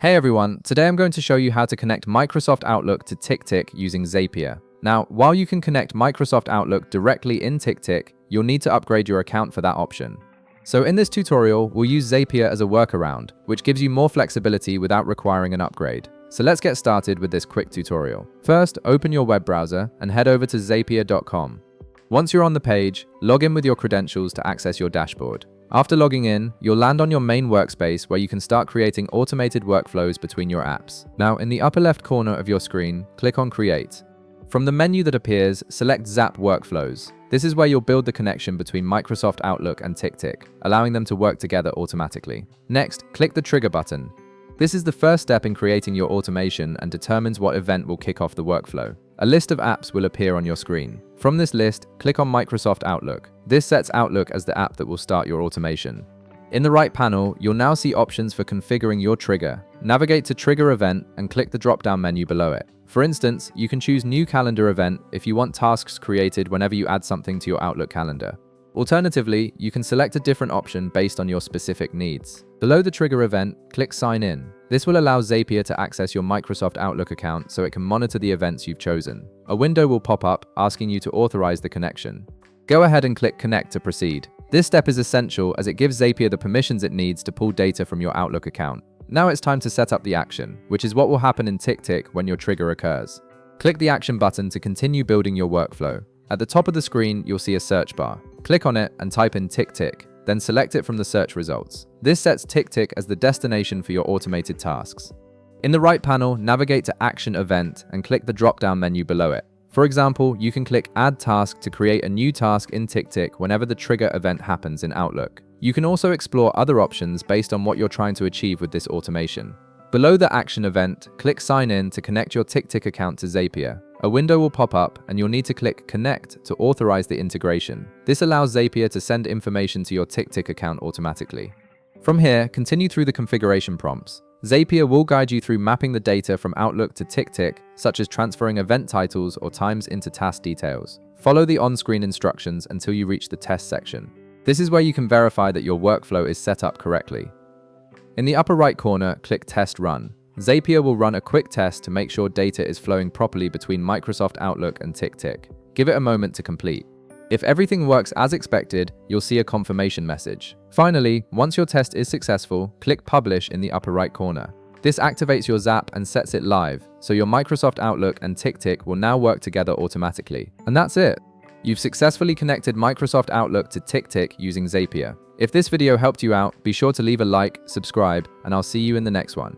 Hey everyone, today I'm going to show you how to connect Microsoft Outlook to Ticktick using Zapier. Now, while you can connect Microsoft Outlook directly in Ticktick, you'll need to upgrade your account for that option. So in this tutorial, we'll use Zapier as a workaround, which gives you more flexibility without requiring an upgrade. So let's get started with this quick tutorial. First, open your web browser and head over to zapier.com. Once you're on the page, log in with your credentials to access your dashboard. After logging in, you'll land on your main workspace where you can start creating automated workflows between your apps. Now, in the upper left corner of your screen, click on Create. From the menu that appears, select Zap Workflows. This is where you'll build the connection between Microsoft Outlook and Ticktick, allowing them to work together automatically. Next, click the Trigger button. This is the first step in creating your automation and determines what event will kick off the workflow. A list of apps will appear on your screen. From this list, click on Microsoft Outlook. This sets Outlook as the app that will start your automation. In the right panel, you'll now see options for configuring your trigger. Navigate to Trigger Event and click the drop-down menu below it. For instance, you can choose New Calendar Event if you want tasks created whenever you add something to your Outlook calendar. Alternatively, you can select a different option based on your specific needs. Below the trigger event, click Sign In. This will allow Zapier to access your Microsoft Outlook account so it can monitor the events you've chosen. A window will pop up asking you to authorize the connection. Go ahead and click Connect to proceed. This step is essential as it gives Zapier the permissions it needs to pull data from your Outlook account. Now it's time to set up the action, which is what will happen in Ticktick when your trigger occurs. Click the Action button to continue building your workflow. At the top of the screen, you'll see a search bar. Click on it and type in Ticktick, then select it from the search results. This sets Ticktick as the destination for your automated tasks. In the right panel, navigate to Action Event and click the drop-down menu below it. For example, you can click Add Task to create a new task in Ticktick whenever the trigger event happens in Outlook. You can also explore other options based on what you're trying to achieve with this automation. Below the action event, click Sign In to connect your Ticktick account to Zapier. A window will pop up and you'll need to click Connect to authorize the integration. This allows Zapier to send information to your Ticktick account automatically. From here, continue through the configuration prompts. Zapier will guide you through mapping the data from Outlook to Ticktick, such as transferring event titles or times into task details. Follow the on-screen instructions until you reach the test section. This is where you can verify that your workflow is set up correctly. In the upper right corner, click Test Run. Zapier will run a quick test to make sure data is flowing properly between Microsoft Outlook and Ticktick. Give it a moment to complete. If everything works as expected, you'll see a confirmation message. Finally, once your test is successful, click Publish in the upper right corner. This activates your Zap and sets it live, so your Microsoft Outlook and Ticktick will now work together automatically. And that's it! You've successfully connected Microsoft Outlook to Ticktick using Zapier. If this video helped you out, be sure to leave a like, subscribe, and I'll see you in the next one.